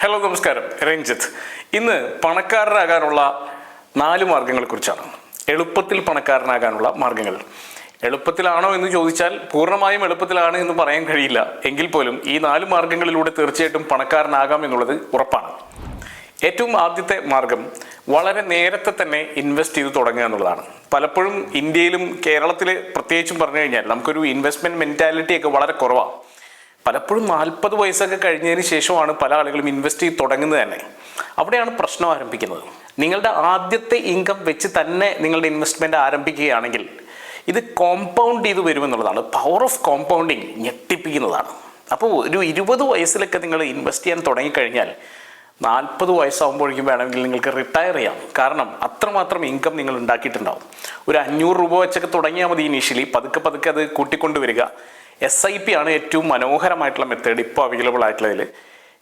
Hello നമസ്കാരം, രഞ്ജിത്ത്. ഇന്ന് പണക്കാരനാകാനുള്ള 4 മാർഗങ്ങളെക്കുറിച്ചാണ്. എളുപ്പത്തിൽ പണക്കാരനാകാനുള്ള മാർഗങ്ങൾ. എളുപ്പത്തിലാണോ എന്ന് ചോദിച്ചാൽ പൂർണ്ണമായും എളുപ്പത്തിലാണ് എന്ന് പറയാൻ കഴിയില്ല. എങ്കിൽ പോലും ഈ 4 മാർഗങ്ങളിലൂടെ തീർച്ചയായിട്ടും പണക്കാരനാകാം എന്നുള്ളത് ഉറപ്പാണ്. ഏറ്റവും ആദ്യത്തെ മാർഗം വളരെ നേരത്തെ തന്നെ ഇൻവെസ്റ്റ് ചെയ്ത് തുടങ്ങുക എന്നുള്ളതാണ്. പലപ്പോഴും ഇന്ത്യയിലും കേരളത്തിൽ പ്രത്യേകിച്ചും പറഞ്ഞു കഴിഞ്ഞാൽ നമുക്കൊരു ഇൻവെസ്റ്റ്മെൻറ്റ് മെൻറ്റാലിറ്റിയൊക്കെ വളരെ കുറവാണ്. പലപ്പോഴും 40 വയസ്സൊക്കെ കഴിഞ്ഞതിന് ശേഷമാണ് പല ആളുകളും ഇൻവെസ്റ്റ് ചെയ്ത് തുടങ്ങുന്നത് തന്നെ. അവിടെയാണ് പ്രശ്നം ആരംഭിക്കുന്നത്. നിങ്ങളുടെ ആദ്യത്തെ ഇൻകം വെച്ച് തന്നെ നിങ്ങളുടെ ഇൻവെസ്റ്റ്മെൻറ്റ് ആരംഭിക്കുകയാണെങ്കിൽ ഇത് കോമ്പൗണ്ട് ചെയ്ത് വരുമെന്നുള്ളതാണ്. പവർ ഓഫ് കോമ്പൗണ്ടിങ് ഞെട്ടിപ്പിക്കുന്നതാണ്. അപ്പോൾ ഒരു 20 വയസ്സിലൊക്കെ നിങ്ങൾ ഇൻവെസ്റ്റ് ചെയ്യാൻ തുടങ്ങിക്കഴിഞ്ഞാൽ 40 വയസ്സാകുമ്പോഴേക്കും വേണമെങ്കിൽ നിങ്ങൾക്ക് റിട്ടയർ ചെയ്യാം. കാരണം അത്രമാത്രം ഇൻകം നിങ്ങൾ ഉണ്ടാക്കിയിട്ടുണ്ടാവും. ഒരു 500 രൂപ വെച്ചൊക്കെ തുടങ്ങിയാൽ മതി ഇനീഷ്യലി. പതുക്കെ അത് കൂട്ടിക്കൊണ്ടുവരിക. SIP ആണ് ഏറ്റവും മനോഹരമായിട്ടുള്ള മെത്തേഡ് ഇപ്പോൾ അവൈലബിൾ ആയിട്ടുള്ളതിൽ.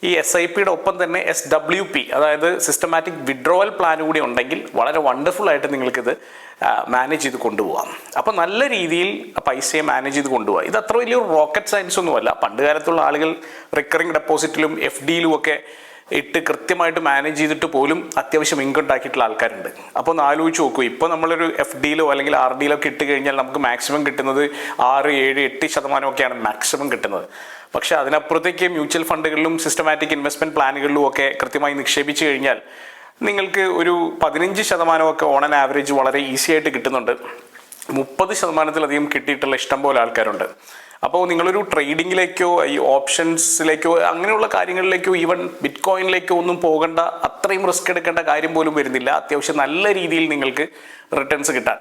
ഈ SIPയുടെ ഒപ്പം തന്നെ SWP, അതായത് സിസ്റ്റമാറ്റിക് വിഡ്രോവൽ പ്ലാൻ കൂടി ഉണ്ടെങ്കിൽ വളരെ വണ്ടർഫുൾ ആയിട്ട് നിങ്ങൾക്കിത് മാനേജ് ചെയ്ത് കൊണ്ടുപോകാം. അപ്പോൾ നല്ല രീതിയിൽ പൈസയെ മാനേജ് ചെയ്ത് കൊണ്ടുപോകാം. ഇത് അത്ര വലിയൊരു റോക്കറ്റ് സയൻസ് ഒന്നുമല്ല. പണ്ട് കാലത്തുള്ള ആളുകൾ റിക്കറിംഗ് ഡെപ്പോസിറ്റിലും FDയിലും ഒക്കെ ഇട്ട് കൃത്യമായിട്ട് മാനേജ് ചെയ്തിട്ട് പോലും അത്യാവശ്യം ഇൻകം ഉണ്ടാക്കിയിട്ടുള്ള ആൾക്കാരുണ്ട്. അപ്പോൾ ഒന്ന് ആലോചിച്ച് നോക്കൂ. ഇപ്പോൾ നമ്മളൊരു FDയിലോ അല്ലെങ്കിൽ RDയിലോ ഒക്കെ ഇട്ട് കഴിഞ്ഞാൽ നമുക്ക് മാക്സിമം കിട്ടുന്നത് 6, 7, 8% ഒക്കെയാണ് മാക്സിമം കിട്ടുന്നത്. പക്ഷേ അതിനപ്പുറത്തേക്ക് മ്യൂച്വൽ ഫണ്ടുകളിലും സിസ്റ്റമാറ്റിക് ഇൻവെസ്റ്റ്മെൻറ്റ് പ്ലാനുകളിലും ഒക്കെ കൃത്യമായി നിക്ഷേപിച്ച് കഴിഞ്ഞാൽ നിങ്ങൾക്ക് ഒരു 15% ഒക്കെ ഓൺ ആൻ ആവറേജ് വളരെ ഈസി ആയിട്ട് കിട്ടുന്നുണ്ട്. 30%-ലധികം കിട്ടിയിട്ടുള്ള ഇഷ്ടംപോലെ ആൾക്കാരുണ്ട്. അപ്പോൾ നിങ്ങളൊരു ട്രേഡിങ്ങിലേക്കോ ഈ ഓപ്ഷൻസിലേക്കോ അങ്ങനെയുള്ള കാര്യങ്ങളിലേക്കോ ഈവൻ ബിറ്റ് കോയിനിലേക്കോ ഒന്നും പോകേണ്ട, അത്രയും റിസ്ക് എടുക്കേണ്ട കാര്യം പോലും വരുന്നില്ല. അത്യാവശ്യം നല്ല രീതിയിൽ നിങ്ങൾക്ക് റിട്ടേൺസ് കിട്ടാൻ.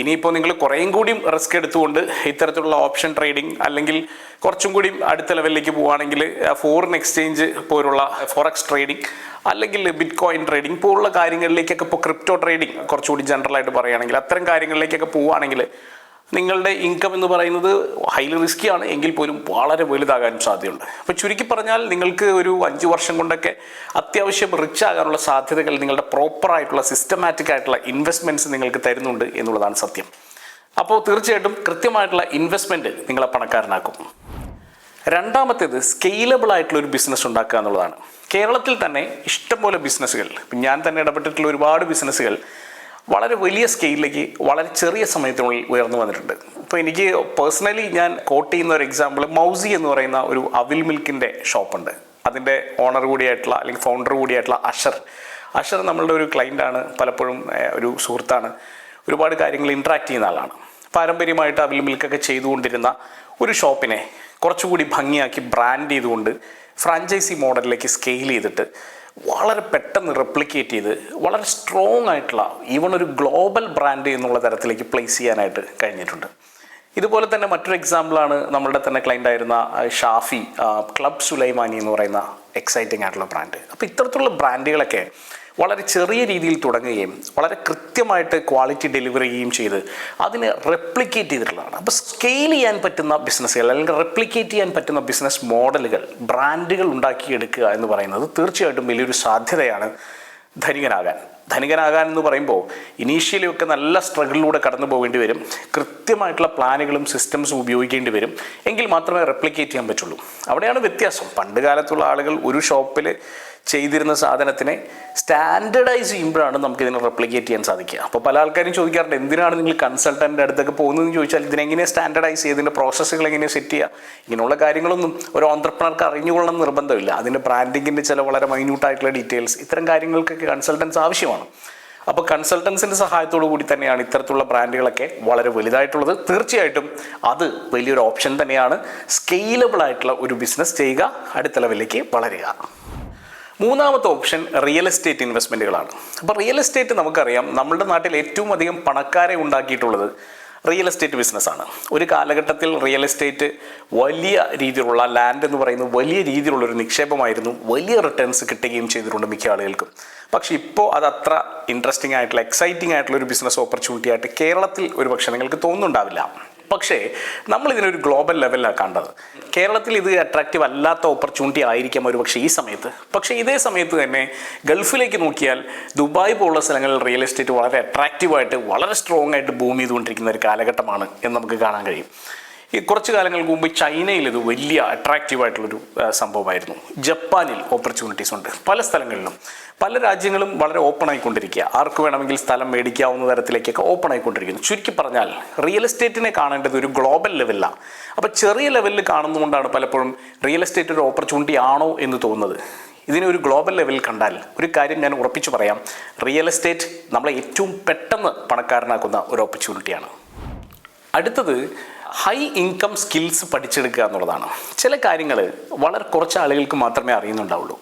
ഇനിയിപ്പോൾ നിങ്ങൾ കുറേയും കൂടിയും റിസ്ക് എടുത്തുകൊണ്ട് ഇത്തരത്തിലുള്ള ഓപ്ഷൻ ട്രേഡിംഗ് അല്ലെങ്കിൽ കുറച്ചും കൂടി അടുത്ത ലെവലിലേക്ക് പോവുകയാണെങ്കിൽ ഫോറിൻ എക്സ്ചേഞ്ച് പോലുള്ള ഫോറക്സ് ട്രേഡിംഗ് അല്ലെങ്കിൽ ബിറ്റ് കോയിൻ ട്രേഡിംഗ് പോലുള്ള കാര്യങ്ങളിലേക്കൊക്കെ, ഇപ്പോൾ ക്രിപ്റ്റോ ട്രേഡിംഗ് കുറച്ചുകൂടി ജനറലായിട്ട് പറയുകയാണെങ്കിൽ അത്തരം കാര്യങ്ങളിലേക്കൊക്കെ പോവുകയാണെങ്കിൽ നിങ്ങളുടെ ഇൻകം എന്ന് പറയുന്നത് ഹൈലി റിസ്ക്കിയാണ്. എങ്കിൽ പോലും വളരെ വലുതാകാൻ സാധ്യതയുണ്ട്. അപ്പോൾ ചുരുക്കി പറഞ്ഞാൽ നിങ്ങൾക്ക് ഒരു 5 വർഷം കൊണ്ടൊക്കെ അത്യാവശ്യം റിച്ച് ആകാനുള്ള സാധ്യതകൾ നിങ്ങളുടെ പ്രോപ്പറായിട്ടുള്ള സിസ്റ്റമാറ്റിക് ആയിട്ടുള്ള ഇൻവെസ്റ്റ്മെൻറ്റ്സ് നിങ്ങൾക്ക് തരുന്നുണ്ട് എന്നുള്ളതാണ് സത്യം. അപ്പോൾ തീർച്ചയായിട്ടും കൃത്യമായിട്ടുള്ള ഇൻവെസ്റ്റ്മെൻറ്റ് നിങ്ങളെ പണക്കാരനാക്കും. രണ്ടാമത്തേത് സ്കെയിലബിൾ ആയിട്ടുള്ള ഒരു ബിസിനസ് ഉണ്ടാക്കുക എന്നുള്ളതാണ്. കേരളത്തിൽ തന്നെ ഇഷ്ടംപോലെ ബിസിനസ്സുകൾ, ഞാൻ തന്നെ ഇടപെട്ടിട്ടുള്ള ഒരുപാട് ബിസിനസ്സുകൾ വളരെ വലിയ സ്കെയിലിലേക്ക് വളരെ ചെറിയ സമയത്തിനുള്ളിൽ ഉയർന്നു വന്നിട്ടുണ്ട്. ഇപ്പോൾ എനിക്ക് പേഴ്സണലി ഞാൻ കോട്ട് ചെയ്യുന്ന ഒരു എക്സാമ്പിൾ, മൗസി എന്ന് പറയുന്ന ഒരു അവിൽ മിൽക്കിൻ്റെ ഷോപ്പുണ്ട്. അതിൻ്റെ ഓണർ കൂടിയായിട്ടുള്ള അല്ലെങ്കിൽ ഫൗണ്ടർ കൂടിയായിട്ടുള്ള അഷർ നമ്മളുടെ ഒരു ക്ലൈൻ്റാണ്, പലപ്പോഴും ഒരു സുഹൃത്താണ്, ഒരുപാട് കാര്യങ്ങൾ ഇൻട്രാക്ട് ചെയ്യുന്ന ആളാണ്. പാരമ്പര്യമായിട്ട് അവിൽ മിൽക്കൊക്കെ ചെയ്തുകൊണ്ടിരുന്ന ഒരു ഷോപ്പിനെ കുറച്ചുകൂടി ഭംഗിയാക്കി ബ്രാൻഡ് ചെയ്തുകൊണ്ട് ഫ്രാഞ്ചൈസി മോഡലിലേക്ക് സ്കെയിൽ ചെയ്തിട്ട് വളരെ പെട്ടെന്ന് റെപ്ലിക്കേറ്റ് ചെയ്ത് വളരെ സ്ട്രോങ് ആയിട്ടുള്ള ഈവൺ ഒരു ഗ്ലോബൽ ബ്രാൻഡ് എന്നുള്ള തരത്തിലേക്ക് പ്ലേസ് ചെയ്യാനായിട്ട് കഴിഞ്ഞിട്ടുണ്ട്. ഇതുപോലെ തന്നെ മറ്റൊരു എക്സാമ്പിളാണ് നമ്മളുടെ തന്നെ ക്ലൈൻ്റ് ആയിരുന്ന ഷാഫി, ക്ലബ് സുലൈമാനി എന്ന് പറയുന്ന എക്സൈറ്റിംഗ് ആയിട്ടുള്ള ബ്രാൻഡ്. അപ്പോൾ ഇത്തരത്തിലുള്ള ബ്രാൻഡുകളൊക്കെ വളരെ ചെറിയ രീതിയിൽ തുടങ്ങുകയും വളരെ കൃത്യമായിട്ട് ക്വാളിറ്റി ഡെലിവറി ചെയ്യുകയും ചെയ്ത് അതിനെ റെപ്ലിക്കേറ്റ് ചെയ്തിട്ടുള്ളതാണ്. അപ്പോൾ സ്കെയിൽ ചെയ്യാൻ പറ്റുന്ന ബിസിനസ്സുകൾ അല്ലെങ്കിൽ റെപ്ലിക്കേറ്റ് ചെയ്യാൻ പറ്റുന്ന ബിസിനസ് മോഡലുകൾ, ബ്രാൻഡുകൾ ഉണ്ടാക്കിയെടുക്കുക എന്ന് പറയുന്നത് തീർച്ചയായിട്ടും വലിയൊരു സാധ്യതയാണ് ധനികനാകാൻ എന്ന് പറയുമ്പോൾ ഇനീഷ്യലി ഒക്കെ നല്ല സ്ട്രഗിളിലൂടെ കടന്നു പോകേണ്ടി വരും. കൃത്യമായിട്ടുള്ള പ്ലാനുകളും സിസ്റ്റംസും ഉപയോഗിക്കേണ്ടി വരും. എങ്കിൽ മാത്രമേ റെപ്ലിക്കേറ്റ് ചെയ്യാൻ പറ്റുള്ളൂ. അവിടെയാണ് വ്യത്യാസം. പണ്ട് കാലത്തുള്ള ആളുകൾ ഒരു ഷോപ്പിൽ ചെയ്തിരുന്ന സാധനത്തിനെ സ്റ്റാൻഡേർഡൈസ് ചെയ്യുമ്പോഴാണ് നമുക്കിതിനെ റെപ്ലിക്കേറ്റ് ചെയ്യാൻ സാധിക്കുക. അപ്പോൾ പല ആൾക്കാരും ചോദിക്കാറുണ്ട്, എന്തിനാണ് നിങ്ങൾ കൺസൾട്ടൻ്റെ അടുത്തൊക്കെ പോകുന്നതെന്ന് ചോദിച്ചാൽ ഇതിനെങ്ങനെയാണ് സ്റ്റാൻഡേർഡൈസ് ചെയ്യുക, ഇതിൻ്റെ പ്രോസസ്സുകൾ എങ്ങനെയാണ് സെറ്റ് ചെയ്യുക, ഇങ്ങനെയുള്ള കാര്യങ്ങളൊന്നും ഒരു ഓൺട്രപ്രണർക്ക് അറിഞ്ഞുകൊള്ളണം നിർബന്ധമില്ല. അതിൻ്റെ ബ്രാൻഡിങ്ങിൻ്റെ ചില വളരെ മൈന്യൂട്ടായിട്ടുള്ള ഡീറ്റെയിൽസ്, ഇത്തരം കാര്യങ്ങൾക്കൊക്കെ കൺസൾട്ടൻസ് ആവശ്യമാണ്. അപ്പോൾ കൺസൾട്ടൻസിൻ്റെ സഹായത്തോടു കൂടി തന്നെയാണ് ഇത്തരത്തിലുള്ള ബ്രാൻഡുകളൊക്കെ വളരെ വലുതായിട്ടുള്ളത്. തീർച്ചയായിട്ടും അത് വലിയൊരു ഓപ്ഷൻ തന്നെയാണ്. സ്കെയിലബിൾ ആയിട്ടുള്ള ഒരു ബിസിനസ് ചെയ്യുക, അടുത്ത ലെവലിലേക്ക് വളരുക. മൂന്നാമത്തെ ഓപ്ഷൻ റിയൽ എസ്റ്റേറ്റ് ഇൻവെസ്റ്റ്മെൻറ്റുകളാണ്. അപ്പോൾ റിയൽ എസ്റ്റേറ്റ് നമുക്കറിയാം, നമ്മുടെ നാട്ടിൽ ഏറ്റവും അധികം പണക്കാരെ ഉണ്ടാക്കിയിട്ടുള്ളത് റിയൽ എസ്റ്റേറ്റ് ബിസിനസ്സാണ്. ഒരു കാലഘട്ടത്തിൽ റിയൽ എസ്റ്റേറ്റ് വലിയ രീതിയിലുള്ള ലാൻഡ് എന്ന് പറയുന്നത് വലിയ രീതിയിലുള്ളൊരു നിക്ഷേപമായിരുന്നു. വലിയ റിട്ടേൺസ് കിട്ടുകയും ചെയ്തിട്ടുണ്ട് മിക്ക ആളുകൾക്കും. പക്ഷേ ഇപ്പോൾ അത് അത്ര ഇൻട്രസ്റ്റിംഗ് ആയിട്ടുള്ള എക്സൈറ്റിംഗ് ആയിട്ടുള്ള ഒരു ബിസിനസ് ഓപ്പർച്യൂണിറ്റി ആയിട്ട് കേരളത്തിൽ ഒരു പക്ഷേ നിങ്ങൾക്ക് തോന്നുന്നുണ്ടാവില്ല. പക്ഷേ നമ്മളിതിനൊരു ഗ്ലോബൽ ലെവലിലാണ് കണ്ടത്. കേരളത്തിൽ ഇത് അട്രാക്റ്റീവ് അല്ലാത്ത ഓപ്പർച്യൂണിറ്റി ആയിരിക്കാം ഒരു പക്ഷേ ഈ സമയത്ത്. പക്ഷേ ഇതേ സമയത്ത് തന്നെ ഗൾഫിലേക്ക് നോക്കിയാൽ ദുബായ് പോലുള്ള സ്ഥലങ്ങളിൽ റിയൽ എസ്റ്റേറ്റ് വളരെ അട്രാക്റ്റീവായിട്ട് വളരെ സ്ട്രോങ് ആയിട്ട് ബൂം ചെയ്തുകൊണ്ടിരിക്കുന്ന ഒരു കാലഘട്ടമാണ് എന്ന് നമുക്ക് കാണാൻ കഴിയും. ഈ കുറച്ച് കാലങ്ങൾക്ക് മുമ്പ് ചൈനയിൽ ഇത് വലിയ അട്രാക്റ്റീവായിട്ടുള്ളൊരു സംഭവമായിരുന്നു. ജപ്പാനിൽ ഓപ്പർച്യൂണിറ്റീസ് ഉണ്ട് പല സ്ഥലങ്ങളിലും. പല രാജ്യങ്ങളും വളരെ ഓപ്പൺ ആയിക്കൊണ്ടിരിക്കുക, ആർക്ക് വേണമെങ്കിൽ സ്ഥലം മേടിക്കാവുന്ന തരത്തിലേക്കൊക്കെ ഓപ്പൺ ആയിക്കൊണ്ടിരിക്കുന്നു. ചുരുക്കി പറഞ്ഞാൽ റിയൽ എസ്റ്റേറ്റിനെ കാണേണ്ടത് ഒരു ഗ്ലോബൽ ലെവലിലാണ്. അപ്പോൾ ചെറിയ ലെവലിൽ കാണുന്നതുകൊണ്ടാണ് പലപ്പോഴും റിയൽ എസ്റ്റേറ്റ് ഒരു ഓപ്പർച്യൂണിറ്റി ആണോ എന്ന് തോന്നുന്നത്. ഇതിനെ ഒരു ഗ്ലോബൽ ലെവലിൽ കണ്ടാൽ ഒരു കാര്യം ഞാൻ ഉറപ്പിച്ചു പറയാം, റിയൽ എസ്റ്റേറ്റ് നമ്മളെ ഏറ്റവും പെട്ടെന്ന് പണക്കാരനാക്കുന്ന ഒരു ഓപ്പർച്യൂണിറ്റിയാണ്. അടുത്തത് ഹൈ ഇൻകം സ്കിൽസ് പഠിച്ചെടുക്കുക എന്നുള്ളതാണ്. ചില കാര്യങ്ങൾ വളരെ കുറച്ച് ആളുകൾക്ക് മാത്രമേ അറിയുന്നുണ്ടാവുള്ളൂ.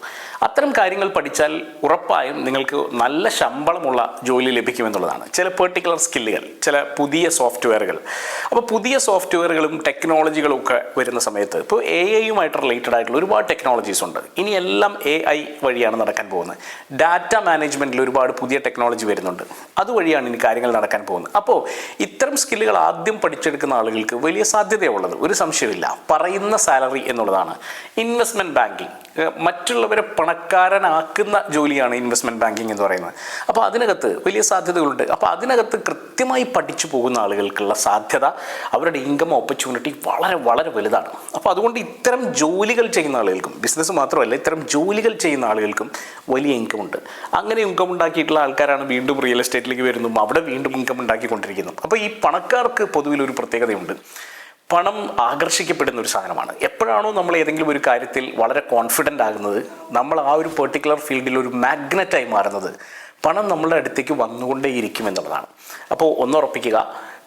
അത്തരം കാര്യങ്ങൾ പഠിച്ചാൽ ഉറപ്പായും നിങ്ങൾക്ക് നല്ല ശമ്പളമുള്ള ജോലി ലഭിക്കുമെന്നുള്ളതാണ്. ചില പെർട്ടിക്കുലർ സ്കില്ലുകൾ, ചില പുതിയ സോഫ്റ്റ്വെയറുകൾ. അപ്പോൾ പുതിയ സോഫ്റ്റ്വെയറുകളും ടെക്നോളജികളും ഒക്കെ വരുന്ന സമയത്ത് ഇപ്പോൾ AI-യുമായിട്ട് റിലേറ്റഡ് ആയിട്ടുള്ള ഒരുപാട് ടെക്നോളജീസ് ഉണ്ട്. ഇനി എല്ലാം AI വഴിയാണ് നടക്കാൻ പോകുന്നത്. ഡാറ്റ മാനേജ്മെൻറ്റിൽ ഒരുപാട് പുതിയ ടെക്നോളജി വരുന്നുണ്ട്, അതുവഴിയാണ് ഇനി കാര്യങ്ങൾ നടക്കാൻ പോകുന്നത്. അപ്പോൾ ഇത്തരം സ്കില്ലുകൾ ആദ്യം പഠിച്ചെടുക്കുന്ന ആളുകൾക്ക് വലിയ സാധ്യതയുള്ളത്, ഒരു സംശയമില്ല, പറയുന്ന സാലറി എന്നുള്ളതാണ്. ഇൻവെസ്റ്റ്മെൻറ്റ് ബാങ്കിങ്, മറ്റുള്ളവരെ പണക്കാരനാക്കുന്ന ജോലിയാണ് ഇൻവെസ്റ്റ്മെൻറ്റ് ബാങ്കിങ് എന്ന് പറയുന്നത്. അപ്പോൾ അതിനകത്ത് വലിയ സാധ്യതകളുണ്ട്. അപ്പോൾ അതിനകത്ത് കൃത്യമായി പഠിച്ചു പോകുന്ന ആളുകൾക്കുള്ള സാധ്യത, അവരുടെ ഇൻകം ഓപ്പർച്യൂണിറ്റി വളരെ വളരെ വലുതാണ്. അപ്പോൾ അതുകൊണ്ട് ഇത്തരം ജോലികൾ ചെയ്യുന്ന ആളുകൾക്കും, ബിസിനസ് മാത്രമല്ല ഇത്തരം ജോലികൾ ചെയ്യുന്ന ആളുകൾക്കും വലിയ ഇൻകം ഉണ്ട്. അങ്ങനെ ഇൻകം ഉണ്ടാക്കിയിട്ടുള്ള ആൾക്കാരാണ് വീണ്ടും റിയൽ എസ്റ്റേറ്റിലേക്ക് വരുന്നു, അവിടെ വീണ്ടും ഇൻകം ഉണ്ടാക്കിക്കൊണ്ടിരിക്കുന്നു. അപ്പോൾ ഈ പണക്കാർക്ക് പൊതുവിലൊരു പ്രത്യേകതയുണ്ട്. പണം ആകർഷിക്കപ്പെടുന്ന ഒരു സാധനമാണ്. എപ്പോഴാണോ നമ്മൾ ഏതെങ്കിലും ഒരു കാര്യത്തിൽ വളരെ കോൺഫിഡൻ്റ് ആകുന്നത്, നമ്മൾ ആ ഒരു പെർട്ടിക്കുലർ ഫീൽഡിൽ ഒരു മാഗ്നറ്റായി മാറുന്നത്, പണം നമ്മളുടെ അടുത്തേക്ക് വന്നുകൊണ്ടേയിരിക്കും എന്നുള്ളതാണ്. അപ്പോൾ ഒന്നുറപ്പിക്കുക,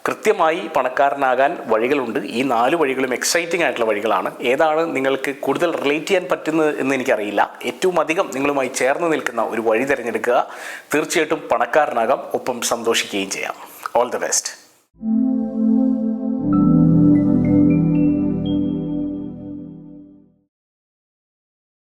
കൃത്യമായി പണക്കാരനാകാൻ വഴികളുണ്ട്. ഈ 4 വഴികളും എക്സൈറ്റിംഗ് ആയിട്ടുള്ള വഴികളാണ്. ഏതാണ് നിങ്ങൾക്ക് കൂടുതൽ റിലേറ്റ് ചെയ്യാൻ പറ്റുന്നത് എന്ന് എനിക്കറിയില്ല. ഏറ്റവും അധികം നിങ്ങളുമായി ചേർന്ന് നിൽക്കുന്ന ഒരു വഴി തിരഞ്ഞെടുക്കുക. തീർച്ചയായിട്ടും പണക്കാരനാകാം, ഒപ്പം സന്തോഷിക്കുകയും ചെയ്യാം. All the best.